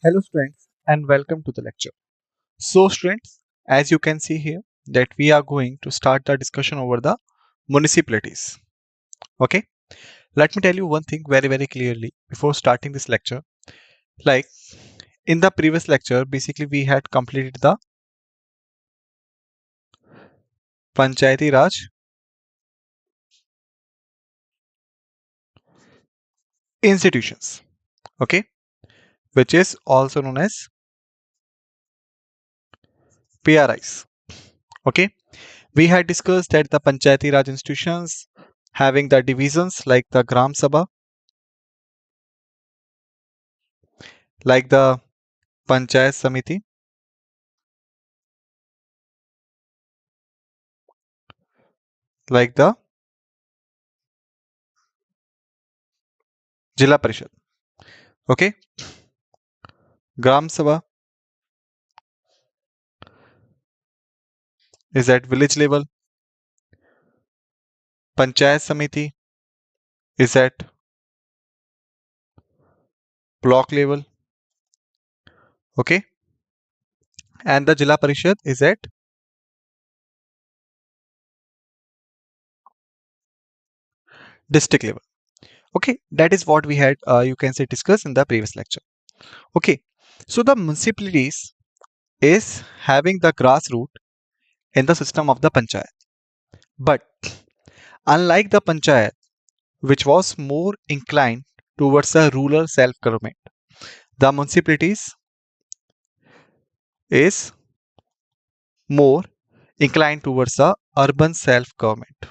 Hello students and welcome to the lecture. So students, as you can see here that we are going to start the discussion over the municipalities. Okay, let me tell you one thing very clearly before starting this lecture. Like in the previous lecture, basically we had completed the Panchayati Raj institutions. Okay, which is also known as PRIs. Okay, we had discussed that the Panchayati Raj institutions having the divisions like the Gram Sabha, like the Panchayat Samiti, like the Jilla Parishad. Okay, Gram Sabha is at village level. Panchayat Samiti is at block level. Okay, and the Jilla Parishad is at district level. Okay, that is what we had, you can say, discussed in the previous lecture. Okay, so the municipalities is having the grassroots in the system of the panchayat. But unlike the panchayat, which was more inclined towards the rural self-government, the municipalities is more inclined towards the urban self-government.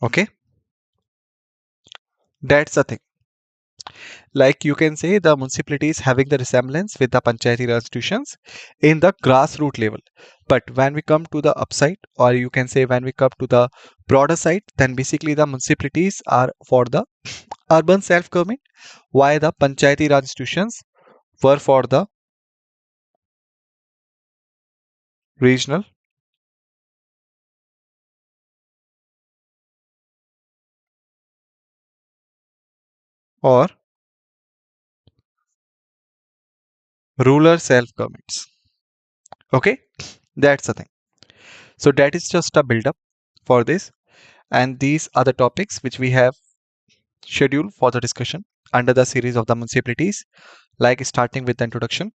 Okay, that's the thing. Like you can say the municipalities having the resemblance with the panchayati Raj institutions in the grassroots level. But when we come to the upside, or you can say when we come to the broader side, then basically the municipalities are for the urban self-government, while the panchayati Raj institutions were for the regional or rural self-governments. Okay, that's the thing. So that is just a build-up for this, and these are the topics which we have scheduled for the discussion under the series of the municipalities, like starting with the introduction,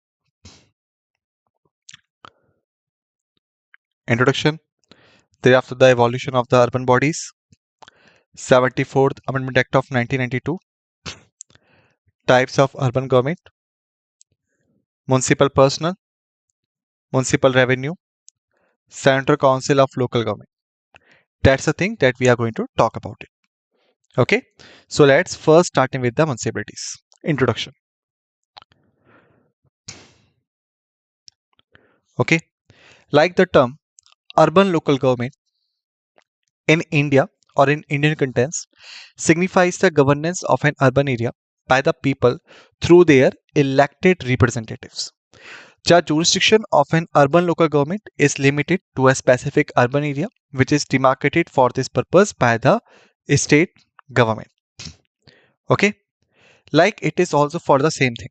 thereafter the evolution of the urban bodies, 74th Amendment Act of 1992, types of urban government, municipal personnel, municipal revenue, Central Council of Local Government. That's the thing that we are going to talk about it. Okay, so let's first starting with the municipalities. Introduction. Okay, like the term urban local government in India or in Indian contexts signifies the governance of an urban area by the people through their elected representatives. The jurisdiction of an urban local government is limited to a specific urban area which is demarcated for this purpose by the state government. Okay, like it is also for the same thing.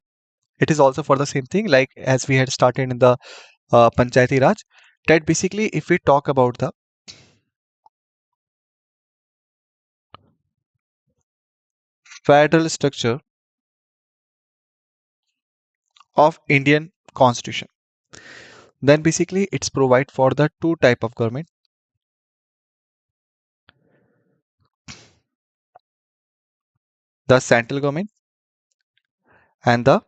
It is also for the same thing, like as we had started in the Panchayati Raj, that basically if we talk about the federal structure of Indian Constitution, then basically it's provide for the two type of government, the central government and the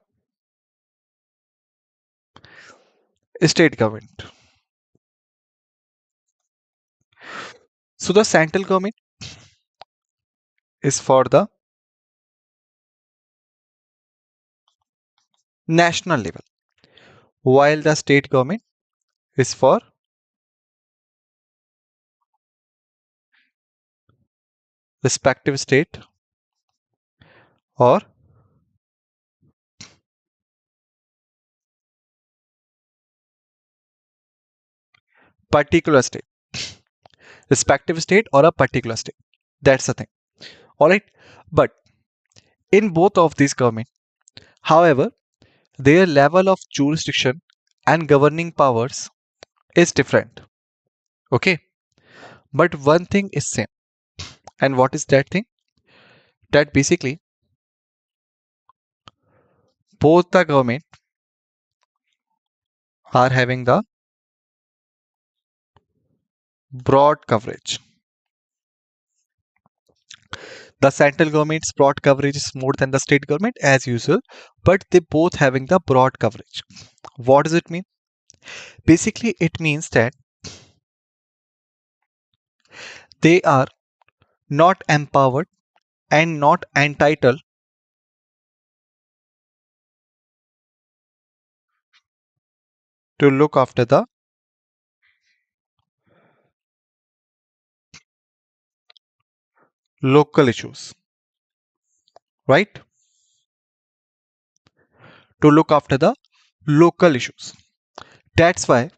state government. So the central government is for the national level, while the state government is for respective state or particular state, respective state or a particular state. That's the thing. Alright, but in both of these government, however, their level of jurisdiction and governing powers is different. Okay, but one thing is same. And what is that thing? That basically both the government are having the broad coverage. The central government's broad coverage is more than the state government as usual, but they both having the broad coverage. What does it mean? Basically, it means that they are not empowered and not entitled to look after the local issues, right? To look after the local issues. That's why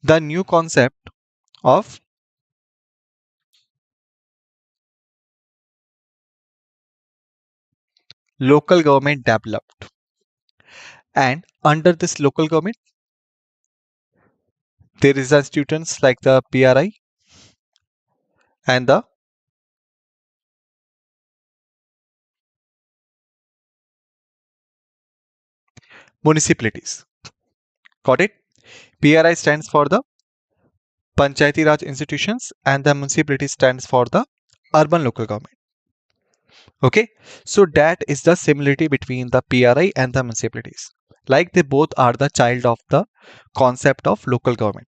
the new concept of local government developed. And under this local government, there is institutions like the PRI and the municipalities. Got it? PRI stands for the Panchayati Raj institutions and the municipality stands for the urban local government. Okay, so that is the similarity between the PRI and the municipalities. Like they both are the child of the concept of local government,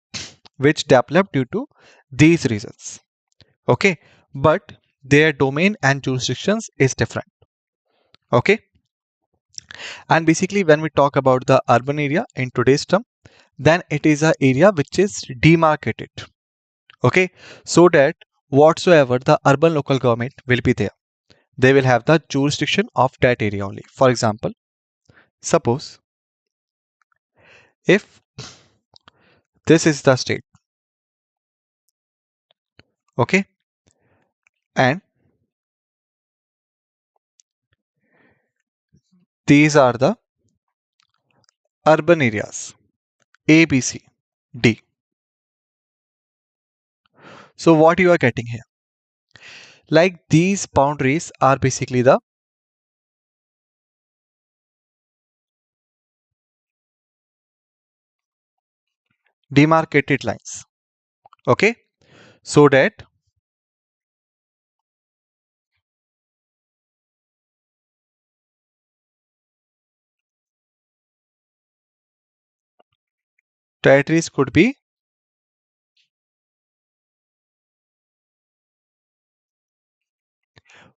which developed due to these reasons. Okay, but their domain and jurisdictions is different. Okay, and basically when we talk about the urban area in today's term, then it is an area which is demarcated. Okay, so that whatsoever the urban local government will be there, they will have the jurisdiction of that area only. For example, suppose if this is the state, okay, and these are the urban areas A, B, C, D. So what you are getting here? Like these boundaries are basically the demarcated lines. Okay, so that territories could be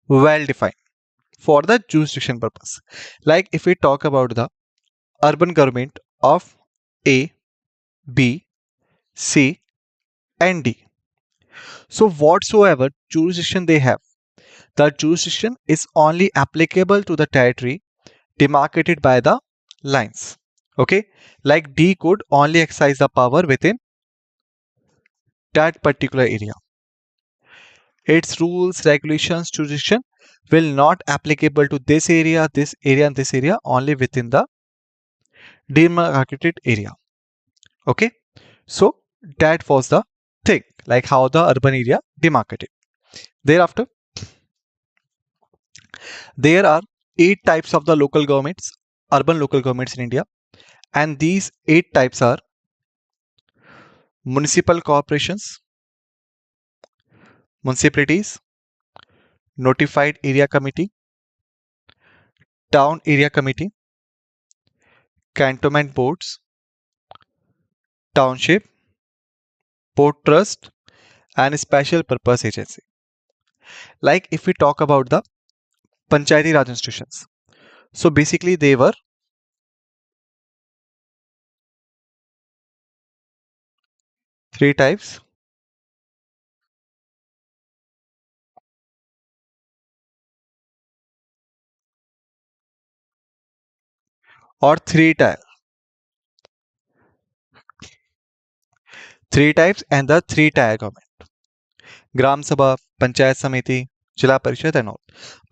well defined for the jurisdiction purpose. Like if we talk about the urban government of A, B, C, and D. So whatsoever jurisdiction they have, the jurisdiction is only applicable to the territory demarcated by the lines. Okay, like D could only exercise the power within that particular area. Its rules, regulations, jurisdiction will not applicable to this area, and this area only within the demarcated area. Okay, so that was the thing, like how the urban area demarcated. Thereafter, there are 8 types of the local governments, urban local governments in India, and these 8 types are municipal corporations, municipalities, notified area committee, town area committee, cantonment boards, township, port trust, and special purpose agency. Like if we talk about the Panchayati Raj institutions, so basically they were 3 types or 3 types. 3 types and the 3 tier government. Gram Sabha, Panchayat Samiti, Jila Parishad and all.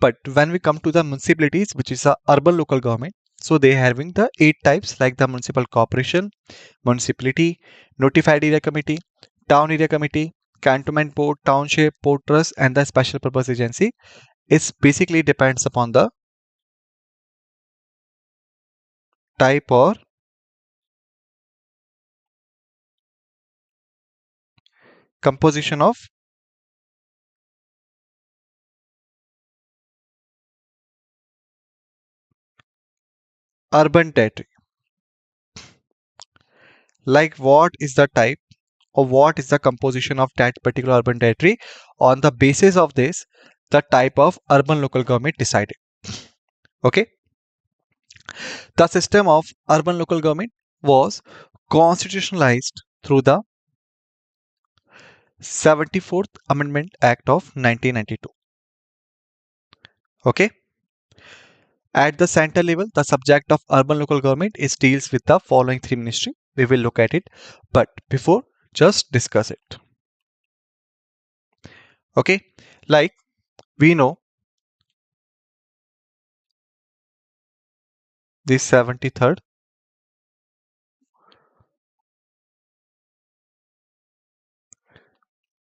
But when we come to the municipalities, which is a urban local government, so they having the 8 types like the municipal corporation, municipality, notified area committee, town area committee, cantonment board, township, port trust, and the special purpose agency. It basically depends upon the type or composition of urban territory. Like what is the type or what is the composition of that particular urban territory? On the basis of this, the type of urban local government decided. Okay. The system of urban local government was constitutionalized through the 74th Amendment Act of 1992. Okay. At the center level, the subject of urban local government is deals with the following three ministry. We will look at it, but before, just discuss it. Okay, like we know the 73rd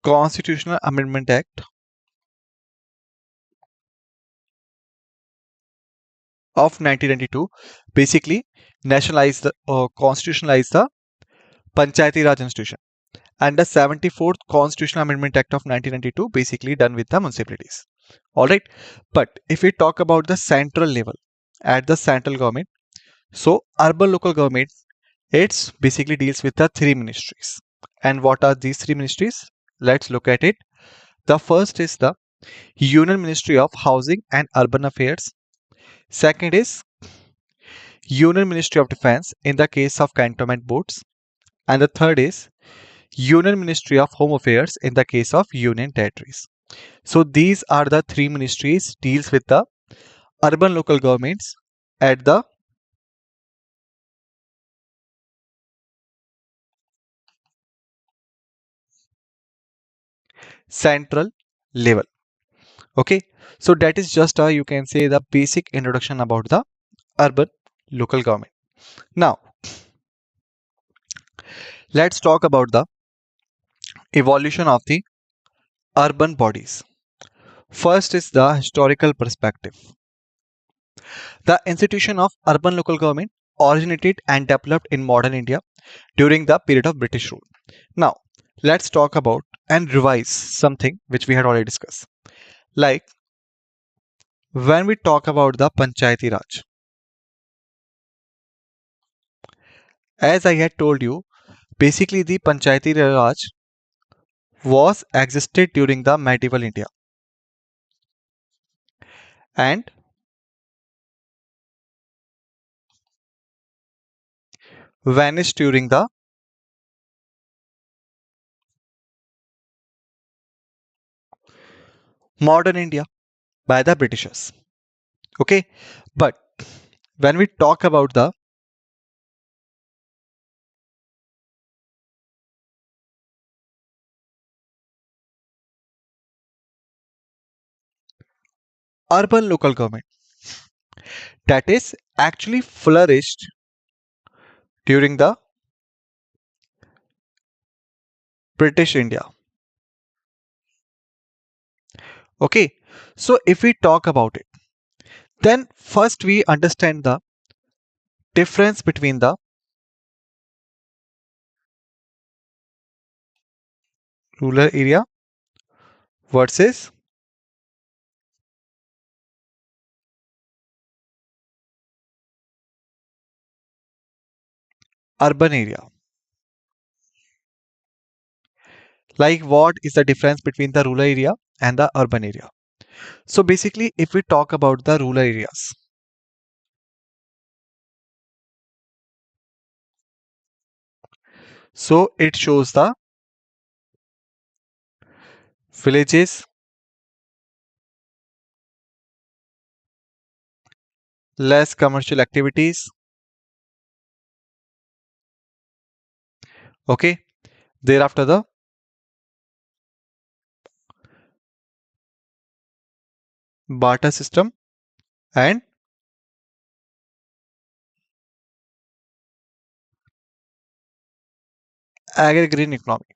Constitutional Amendment Act of 1992 basically nationalized the constitutionalized the Panchayati Raj institution, and the 74th Constitutional Amendment Act of 1992 basically done with the municipalities. All right, but if we talk about the central level at the central government, so urban local government, it's basically deals with the three ministries. And what are these three ministries? Let's look at it. The first is the Union Ministry of Housing and Urban Affairs. Second is Union Ministry of Defense in the case of cantonment boards. And the third is Union Ministry of Home Affairs in the case of union territories. So these are the three ministries deals with the urban local governments at the central level. Okay, so that is just you can say the basic introduction about the urban local government. Now let's talk about the evolution of the urban bodies. First is the historical perspective. The institution of urban local government originated and developed in modern India during the period of British rule. Now, let's talk about and revise something which we had already discussed. Like when we talk about the Panchayati Raj, as I had told you, basically the Panchayati Raj was existed during the medieval India and vanished during the modern India by the Britishers. Okay, but when we talk about the urban local government, that is actually flourished during the British India. Okay, so if we talk about it, then first we understand the difference between the rural area versus urban area. Like what is the difference between the rural area and the urban area? So basically, if we talk about the rural areas, so it shows the villages, less commercial activities. Okay, thereafter the barter system, and agrarian economy.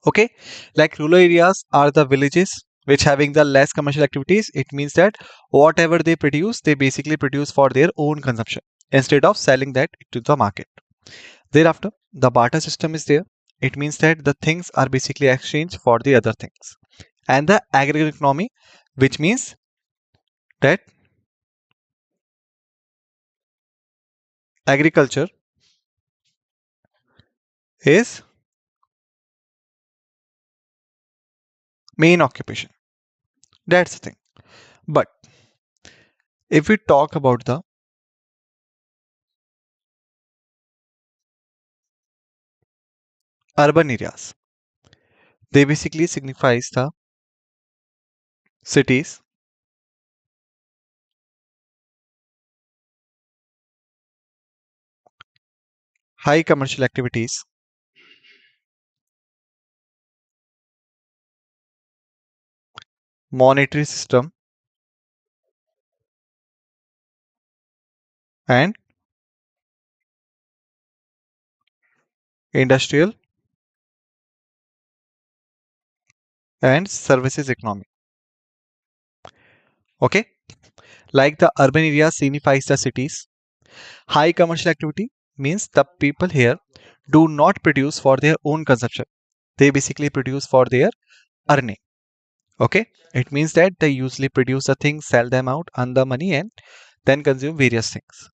Okay, like rural areas are the villages which having the less commercial activities. It means that whatever they produce, they basically produce for their own consumption instead of selling that to the market. Thereafter, the barter system is there. It means that the things are basically exchanged for the other things. And the agrarian economy, which means that agriculture is main occupation. That's the thing. But if we talk about the urban areas, they basically signifies the cities, high commercial activities, monetary system, and industrial and services economy. Okay, like the urban area signifies the cities. High commercial activity means the people here do not produce for their own consumption. They basically produce for their earning. Okay, it means that they usually produce the things, sell them out, earn the money, and then consume various things.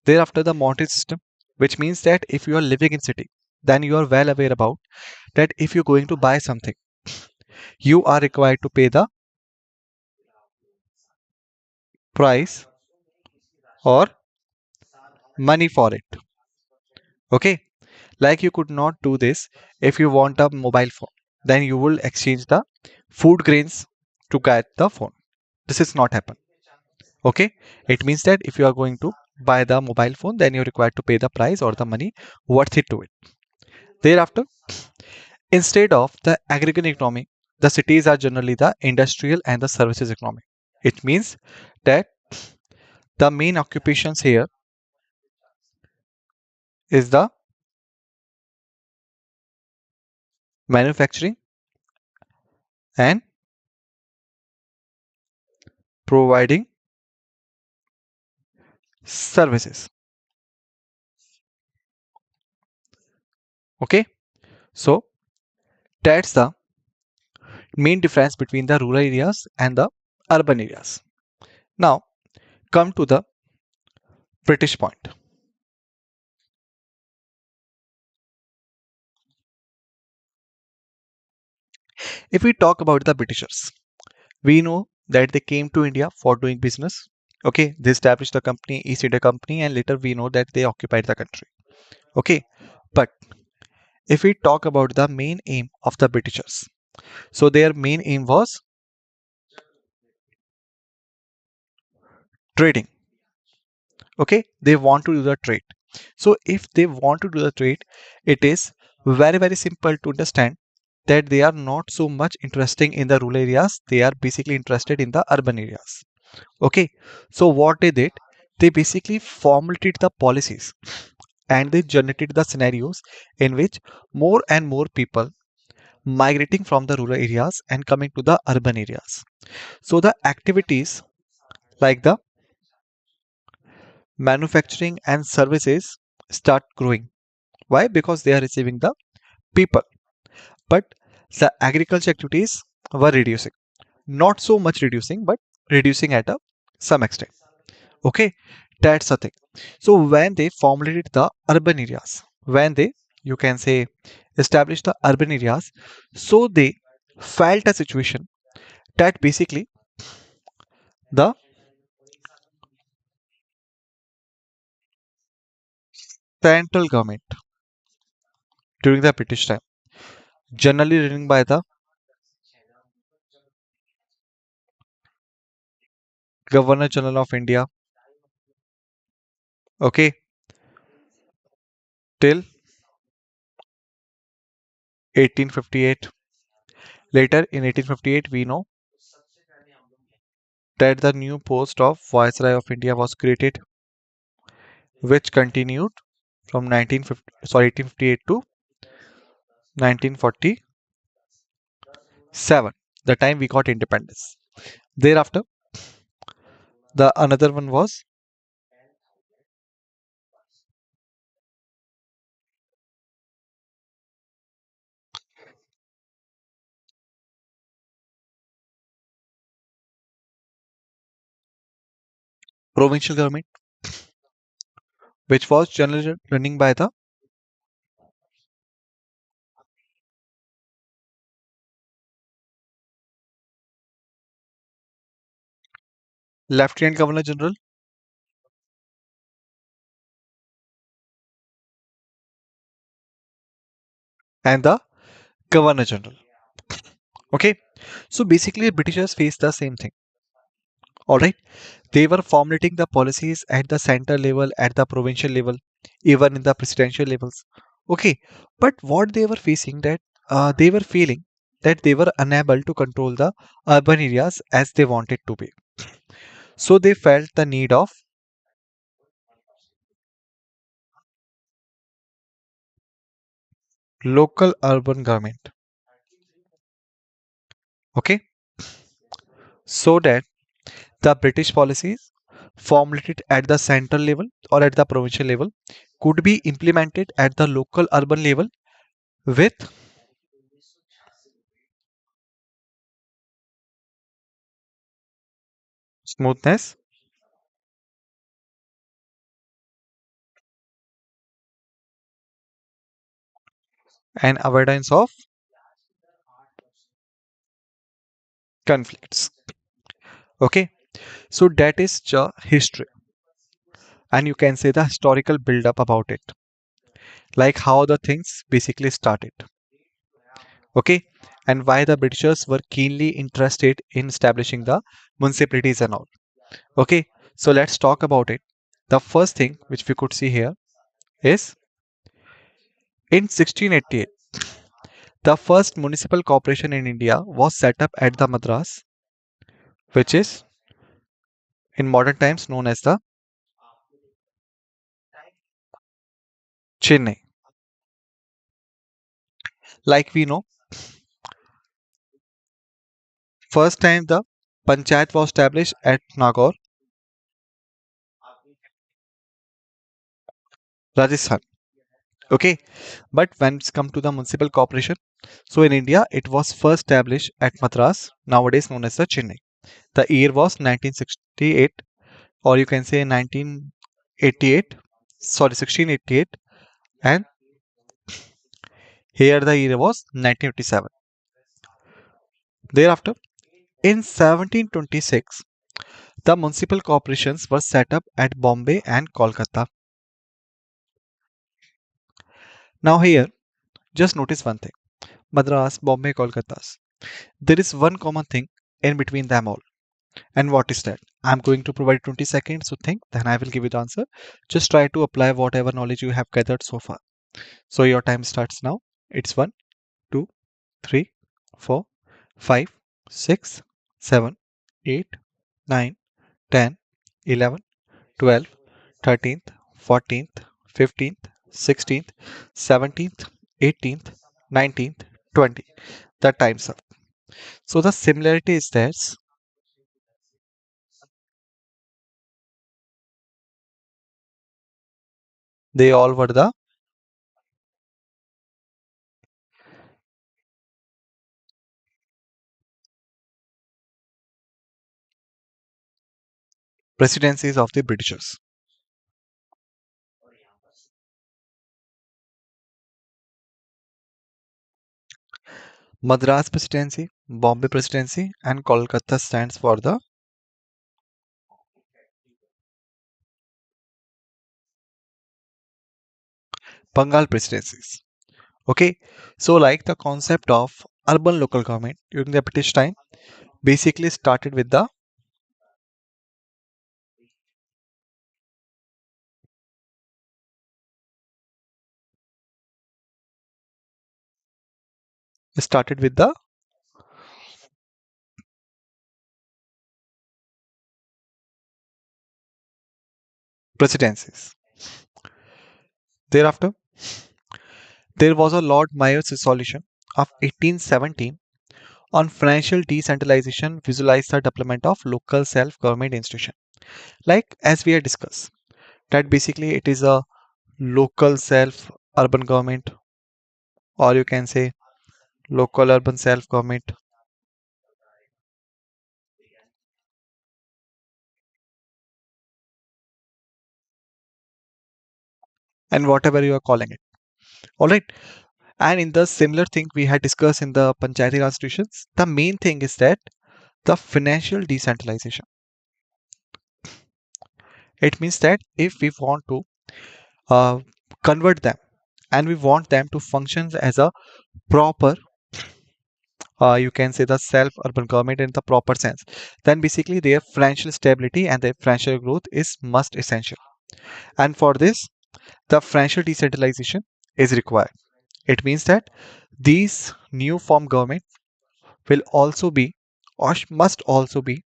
Thereafter, the monetary system, which means that if you are living in city, then you are well aware about that if you're going to buy something, you are required to pay the price or money for it. Okay, like you could not do this if you want a mobile phone, then you will exchange the food grains to get the phone. This is not happen. Okay, it means that if you are going to buy the mobile phone, then you're required to pay the price or the money worth it to it. Thereafter, instead of the aggregate economy, the cities are generally the industrial and the services economy. It means that the main occupations here is the manufacturing and providing services. Okay, so that's the main difference between the rural areas and the urban areas. Now, come to the British point. If we talk about the Britishers, we know that they came to India for doing business. Okay, they established the company, East India Company, and later we know that they occupied the country. Okay, but if we talk about the main aim of the Britishers, so their main aim was trading. Okay, they want to do the trade. So if they want to do the trade, it is very simple to understand that they are not so much interested in the rural areas, they are basically interested in the urban areas. Okay, so what they did, they basically formulated the policies and they generated the scenarios in which more and more people migrating from the rural areas and coming to the urban areas. So the activities like the manufacturing and services start growing. Why? Because they are receiving the people. But the agriculture activities were reducing. Not so much reducing, but reducing at a some extent. Okay, that's the thing. So when they formulated the urban areas, when they, you can say, established the urban areas, so they felt a situation that basically the central government during the British time, generally running by the Governor General of India, okay, till 1858. Later in 1858, we know that the new post of Viceroy of India was created, which continued from 1858 to 1947, the time we got independence. Thereafter, the another one was provincial government, which was generally running by the Lieutenant Governor General and the Governor General. Okay, so basically, Britishers faced the same thing. All right, they were formulating the policies at the center level, at the provincial level, even in the presidential levels. Okay, but what they were facing that they were feeling that they were unable to control the urban areas as they wanted to be. So they felt the need of local urban government. Okay, so that the British policies formulated at the central level or at the provincial level could be implemented at the local urban level with smoothness and avoidance of conflicts. Okay, so that is the history, and you can say the historical build up about it, like how the things basically started. Okay, and why the Britishers were keenly interested in establishing the municipalities and all. Okay, so let's talk about it. The first thing which we could see here is in 1688, the first municipal corporation in India was set up at the Madras, which is in modern times known as the Chennai. Like we know, first time the Panchayat was established at Nagaur, Rajasthan. Okay, but when it's come to the municipal corporation, so in India it was first established at Madras, nowadays known as the Chennai. The year was 1968, or you can say 1988, sorry, 1688, and here the year was 1957. Thereafter, in 1726, the municipal corporations were set up at Bombay and Kolkata. Now here, just notice one thing. Madras, Bombay, Kolkata. There is one common thing in between them all. And what is that? I'm going to provide 20 seconds to think, then I will give you the answer. Just try to apply whatever knowledge you have gathered so far. So your time starts now. It's 1, 2, 3, 4, 5, 6, 7, 8, 9, 10, 11, 12, 13th, 14th, 15th, 16th, 17th, 18th, 19th, 20. The time's up. So the similarity is that they all were the presidencies of the Britishers. Madras Presidency, Bombay Presidency, and Kolkata stands for the Bengal Presidencies. Okay, so like the concept of urban local government during the British time basically started with the presidencies. Thereafter, there was a Lord Mayor's resolution of 1817 on financial decentralization visualized the development of local self-government institution. Like as we had discussed, that basically it is a local self-urban government, or you can say local urban self-government, and whatever you are calling it. All right. And in the similar thing we had discussed in the Panchayati Raj institutions, the main thing is that the financial decentralization. It means that if we want to uh, convert them and we want them to function as a proper, you can say the self-urban government in the proper sense, then basically their financial stability and their financial growth is must essential. And for this, the financial decentralization is required. It means that these new form government will also be or must also be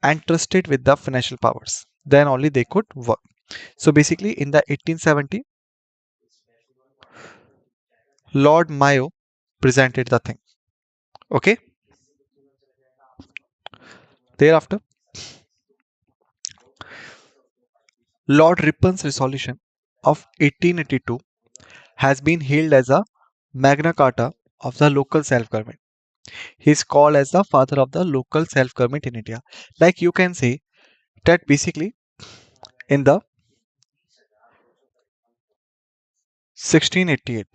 entrusted with the financial powers. Then only they could work. So basically, in the 1870, Lord Mayo presented the thing. Okay. Thereafter, Lord Ripon's resolution of 1882 has been hailed as a Magna Carta of the local self-government. He is called as the father of the local self-government in India. Like you can say that basically in the 1688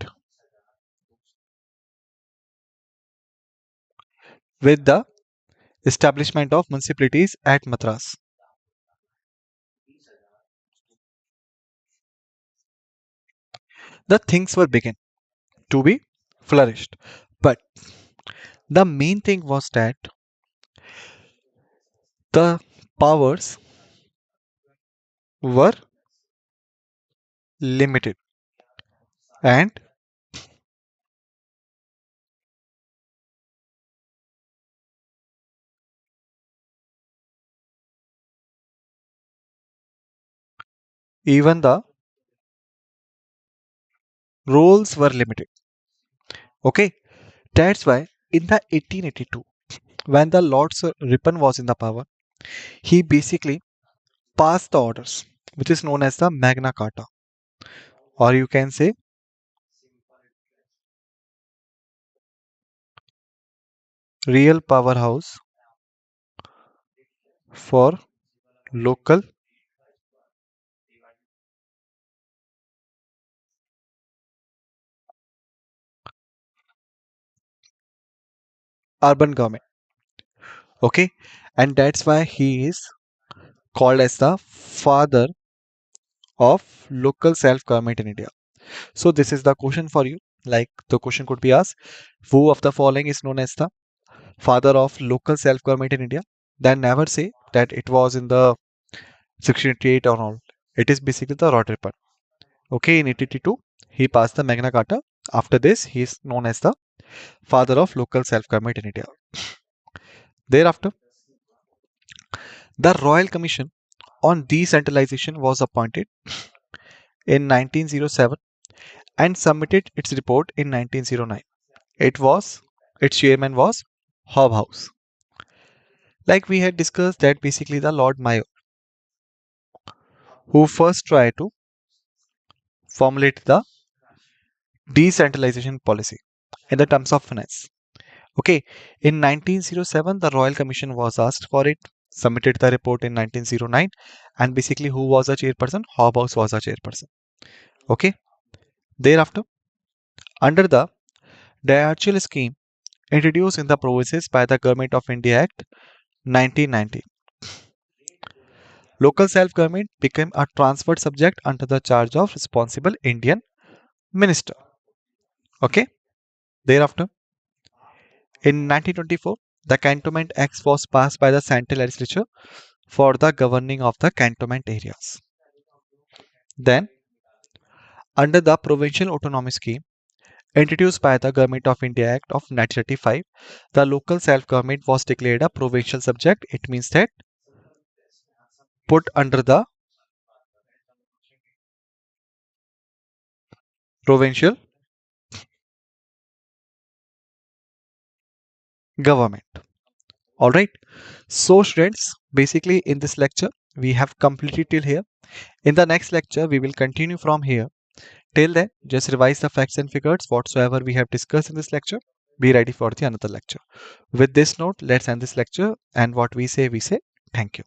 with the establishment of municipalities at Madras, the things were begun to be flourished. But the main thing was that the powers were limited and even the roles were limited. Okay, that's why in the 1882, when the Lord Sir Ripon was in the power, he basically passed the orders, which is known as the Magna Carta, or you can say real powerhouse for local urban government. Okay, and that's why he is called as the father of local self-government in India. So this is the question for you. Like the question could be asked, who of the following is known as the father of local self-government in India? Then never say that it was in the 1688 or all. It is basically the Lord Ripon. Okay, in 1882, he passed the Magna Carta. After this, he is known as the father of local self-government in India. Thereafter, the Royal Commission on Decentralization was appointed in 1907 and submitted its report in 1909. It was its chairman was Hobhouse. Like we had discussed that basically the Lord Mayo who first tried to formulate the decentralization policy in the terms of finance. Okay, in 1907 the Royal Commission was asked for it, submitted the report in 1909, and basically who was the chairperson? Hobhouse was the chairperson. Okay, thereafter, under the diarchal scheme introduced in the provinces by the Government of India Act 1990, local self-government became a transferred subject under the charge of responsible Indian minister. Okay, thereafter, in 1924, the Cantonment Act was passed by the central legislature for the governing of the cantonment areas. Then, under the Provincial Autonomy Scheme, introduced by the Government of India Act of 1935, the local self-government was declared a provincial subject. It means that put under the provincial government. All right. So students, basically in this lecture, we have completed till here. In the next lecture, we will continue from here. Till then, just revise the facts and figures whatsoever we have discussed in this lecture. Be ready for the another lecture. With this note, let's end this lecture, and what we say, thank you.